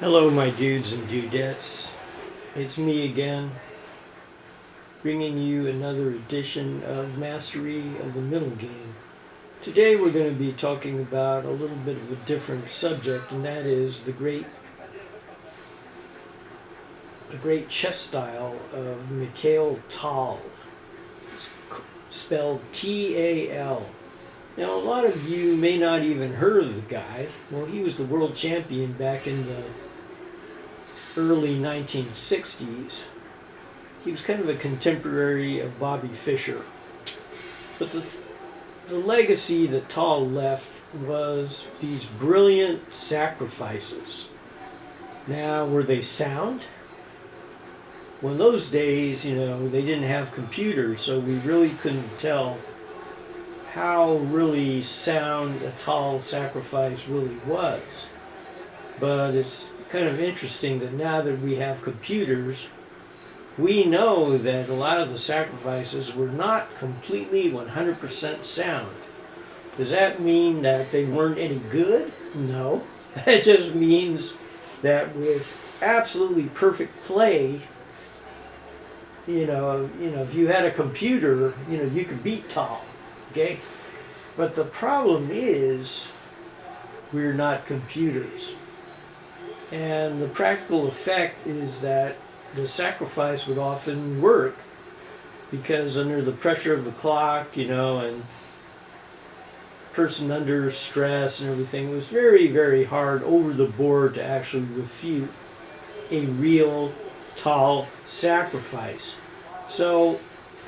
Hello my dudes and dudettes, it's me again, bringing you another edition of Mastery of the Middle Game. Today we're going to be talking about a little bit of a different subject, and that is the great chess style of Mikail Tal. It's spelled T-A-L. Now a lot of you may not even heard of the guy. Well, he was the world champion back in the early 1960s. He was kind of a contemporary of Bobby Fischer. But the legacy that Tal left was these brilliant sacrifices. Now, were they sound? Well, in those days, they didn't have computers, so we really couldn't tell how really sound a Tal sacrifice really was. But it's kind of interesting that now that we have computers, we know that a lot of the sacrifices were not completely 100% sound. Does that mean that they weren't any good? No. That just means that with absolutely perfect play, if you had a computer, you could beat Tal. Okay? But the problem is we're not computers. And the practical effect is that the sacrifice would often work because under the pressure of the clock, and person under stress and everything, it was very, very hard over the board to actually refute a real Tal sacrifice. So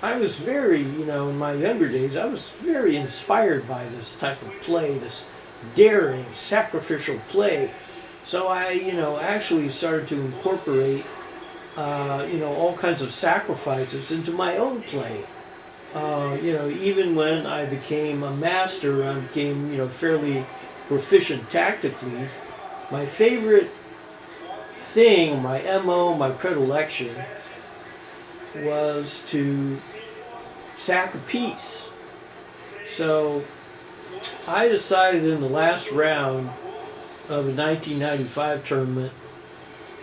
I was very, in my younger days, I was very inspired by this type of play, this daring, sacrificial play. So I, actually started to incorporate, all kinds of sacrifices into my own play. Even when I became a master, I became, fairly proficient tactically. My favorite thing, my MO, my predilection, was to sack a piece. So I decided in the last round of a 1995 tournament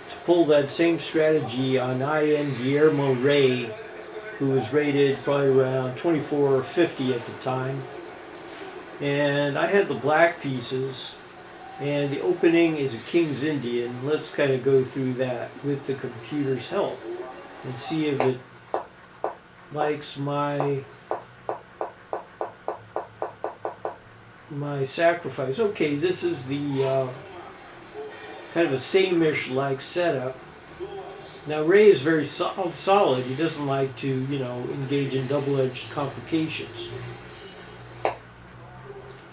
to pull that same strategy on IM Gullermo Rey, who was rated probably around 24 or 50 at the time. And I had the black pieces, and the opening is a King's Indian. Let's kind of go through that with the computer's help and see if it likes my sacrifice. Okay, this is the kind of a same-ish like setup. Now Ray is very solid. He doesn't like to, engage in double-edged complications.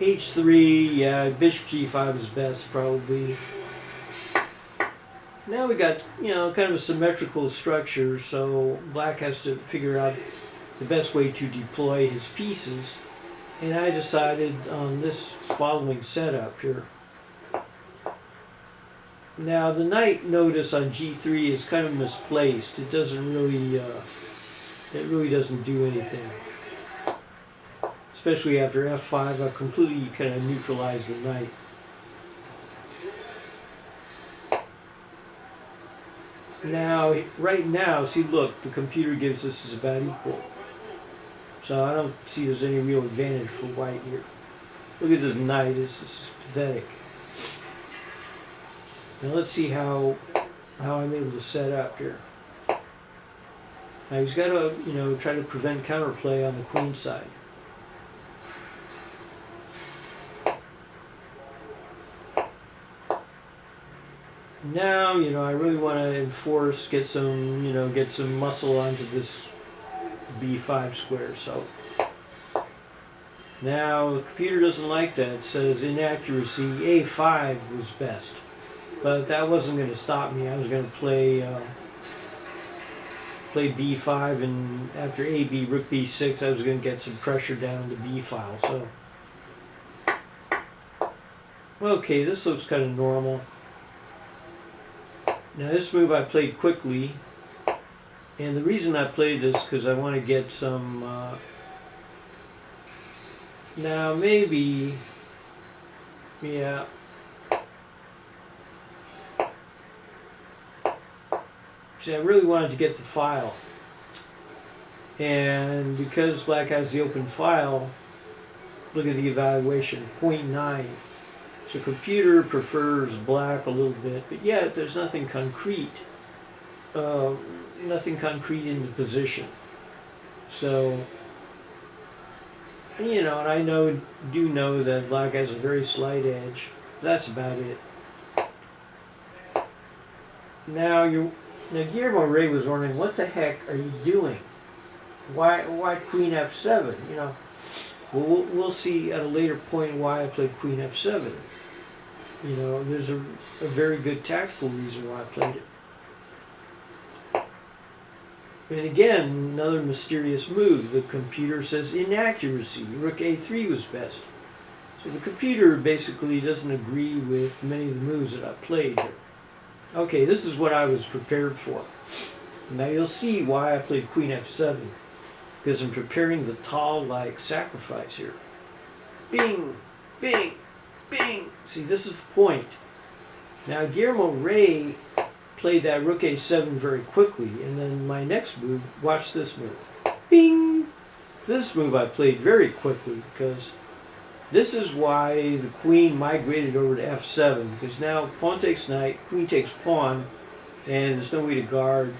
H3, yeah, bishop g5 is best probably. Now we got, kind of a symmetrical structure, so black has to figure out the best way to deploy his pieces. And I decided on this following setup here. Now the knight, notice on g3 is kind of misplaced. It doesn't really, it really doesn't do anything. Especially after f5, I've completely kind of neutralized the knight. Now, right now, see, look, the computer gives us is about equal. So I don't see there's any real advantage for white here. Look at this knight, this is pathetic. Now let's see how I'm able to set up here. Now he's got to, try to prevent counterplay on the queen side. Now, I really want to enforce, get some muscle onto this b5 square. So now the computer doesn't like that. It says inaccuracy, a5 was best. But that wasn't going to stop me. I was going to play b5, and after ab, rook b6, I was going to get some pressure down on the b file. So, okay, this looks kind of normal. Now this move I played quickly, and the reason I played this because I want to get some. Now maybe, yeah. See, I really wanted to get the file. And because black has the open file, look at the evaluation, 0.9. So computer prefers black a little bit, but yet there's nothing concrete. Nothing concrete in the position. So, you know, and I do know that black has a very slight edge. That's about it. Now Gullermo Rey was wondering, what the heck are you doing? Why Queen F7? You know, we'll see at a later point why I played Queen F7. You know, there's a very good tactical reason why I played it. And again, another mysterious move. The computer says inaccuracy. Rook A3 was best. So the computer basically doesn't agree with many of the moves that I played here. Okay, this is what I was prepared for. Now you'll see why I played Queen F7. Because I'm preparing the Tal-like sacrifice here. Bing! Bing! Bing! See, this is the point. Now Gullermo Rey played that Rook A7 very quickly, and then my next move, watch this move. Bing! This move I played very quickly, because this is why the queen migrated over to F7, because now pawn takes knight, queen takes pawn, and there's no way to guard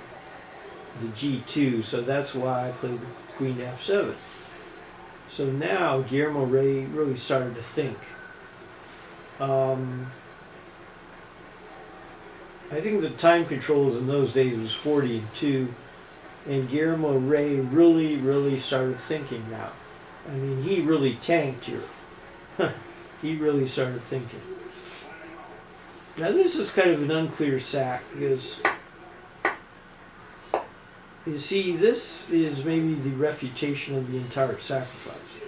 the G2, so that's why I played the queen F7. So now Gullermo Rey really started to think. I think the time controls in those days was 40-2, and Gullermo Rey really started thinking now. I mean, he really tanked here. He really started thinking. Now this is kind of an unclear sack, because you see, this is maybe the refutation of the entire sacrifice.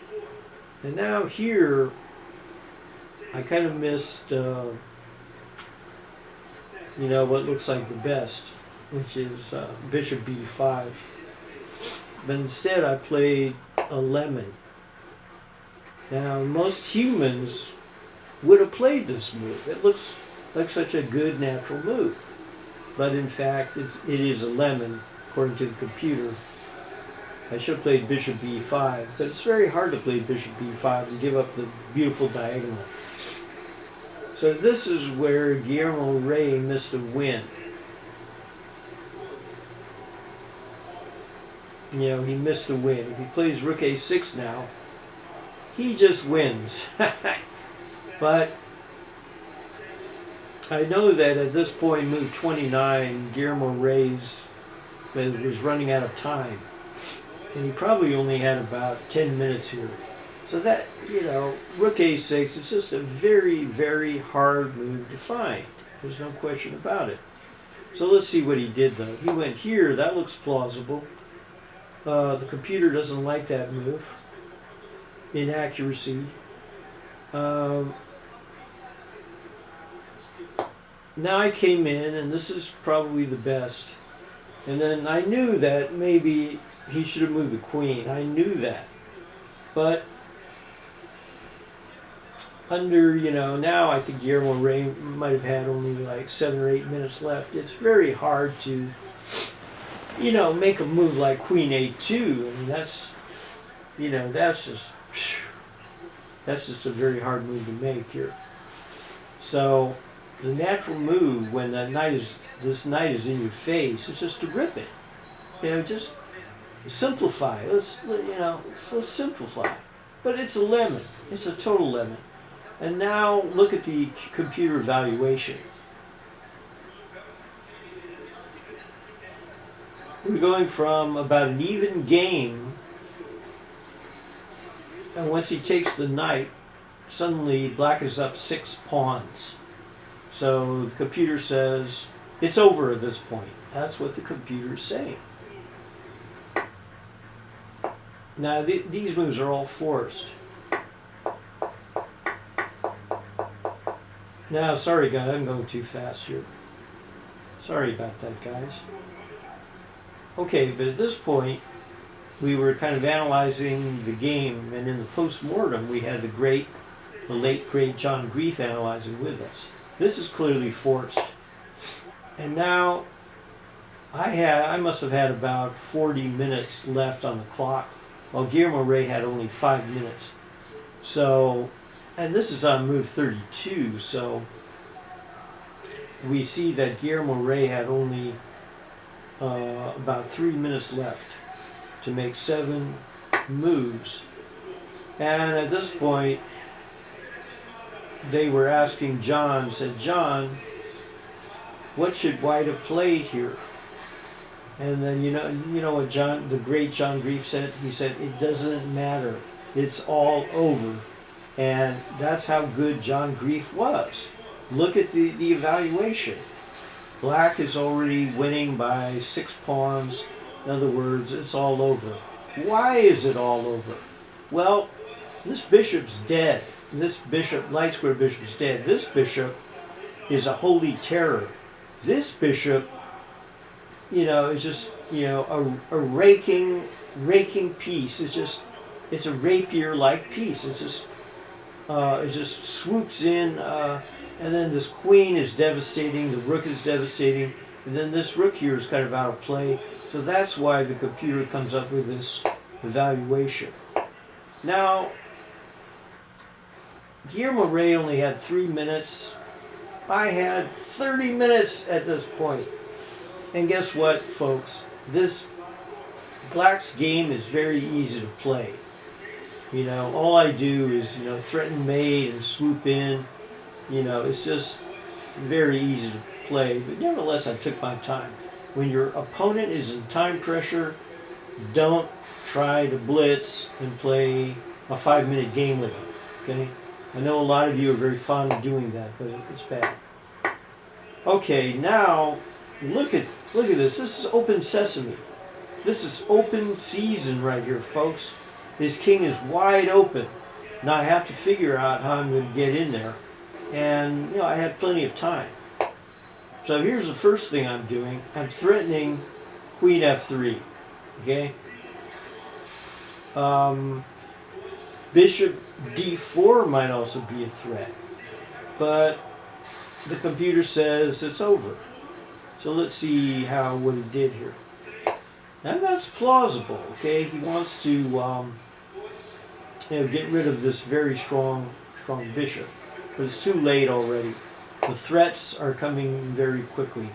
And now here, I kind of missed, you know, what looks like the best, which is bishop b5. But instead I played a lemon. Now most humans would have played this move. It looks like such a good natural move. But in fact, it is a lemon, according to the computer. I should have played bishop b5, but it's very hard to play bishop b5 and give up the beautiful diagonal. So this is where Gullermo Rey missed a win. You know, he missed a win. If he plays rook a6 now, he just wins. But I know that at this point, move 29, Gullermo Rey was running out of time. And he probably only had about 10 minutes here. So that, you know, rook a6 is just a very hard move to find. There's no question about it. So let's see what he did though. He went here. That looks plausible. The computer doesn't like that move. Inaccuracy. Now I came in, and this is probably the best. And then I knew that maybe he should have moved the queen. I knew that. But under, you know, now I think Gullermo Rey might have had only like 7 or 8 minutes left. It's very hard to, you know, make a move like queen a2. I mean, that's, you know, that's just a very hard move to make here. So the natural move when this knight is in your face is just to rip it. You know, just simplify. Let's simplify. But it's a lemon. It's a total lemon. And now look at the computer evaluation. We're going from about an even game, and once he takes the knight, suddenly black is up 6 pawns. So the computer says it's over at this point. That's what the computer is saying. Now these moves are all forced. Now, sorry guys, I'm going too fast here. Sorry about that, guys. Okay, but at this point, we were kind of analyzing the game, and in the post-mortem, we had the late great John Grief analyzing with us. This is clearly forced. And now, I must have had about 40 minutes left on the clock, while Gullermo Rey had only 5 minutes. So, and this is on move 32, so we see that Gullermo Rey had only about 3 minutes left to make 7 moves. And at this point, they were asking John, said, John, what should White have played here? And then you know what John, the great John Grief said? He said, it doesn't matter. It's all over. And that's how good John Grief was. Look at the evaluation. Black is already winning by 6 pawns. In other words, it's all over. Why is it all over? Well, this bishop's dead. This bishop, light square bishop's dead. This bishop is a holy terror. This bishop, is just, a raking piece. It's a rapier-like piece. It just swoops in, and then this queen is devastating, the rook is devastating, and then this rook here is kind of out of play. So that's why the computer comes up with this evaluation. Now, Gullermo Rey only had 3 minutes. I had 30 minutes at this point. And guess what, folks? This Black's game is very easy to play. All I do is, threaten mate and swoop in. It's just very easy to play. But nevertheless, I took my time. When your opponent is in time pressure, don't try to blitz and play a 5-minute game with them. Okay? I know a lot of you are very fond of doing that, but it's bad. Okay, now look at this. This is open sesame. This is open season right here, folks. This king is wide open. Now I have to figure out how I'm going to get in there. And, I had plenty of time. So here's the first thing I'm doing. I'm threatening queen f3. Okay? Bishop d4 might also be a threat. But the computer says it's over. So let's see what he did here. Now that's plausible, okay? He wants to get rid of this very strong bishop. But it's too late already. The threats are coming very quickly.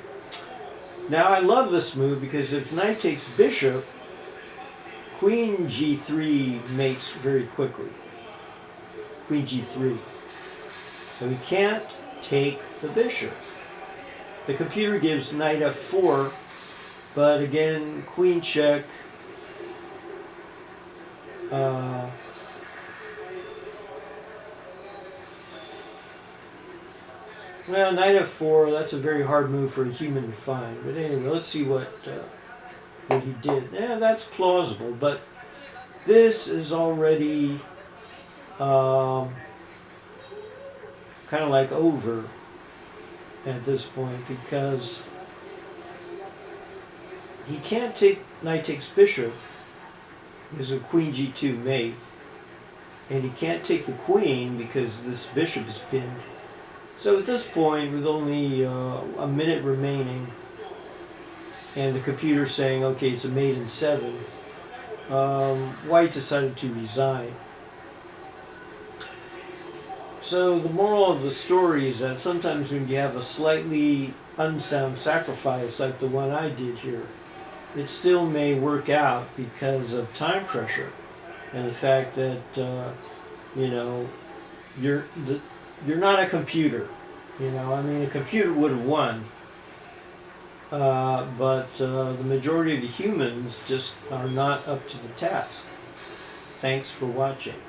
Now I love this move because if knight takes bishop, queen g3 mates very quickly. Queen g3. So he can't take the bishop. The computer gives knight f4, but again, queen check. Well, knight f4, that's a very hard move for a human to find. But anyway, let's see what he did. Yeah, that's plausible, but this is already kind of like over at this point because he can't take knight takes bishop. There's a queen g2 mate, and he can't take the queen because this bishop is pinned. So at this point, with only a minute remaining, and the computer saying, okay, it's a mate in 7, White decided to resign. So the moral of the story is that sometimes when you have a slightly unsound sacrifice like the one I did here, it still may work out because of time pressure and the fact that you're not a computer. I mean, a computer would have won, but the majority of the humans just are not up to the task. Thanks for watching.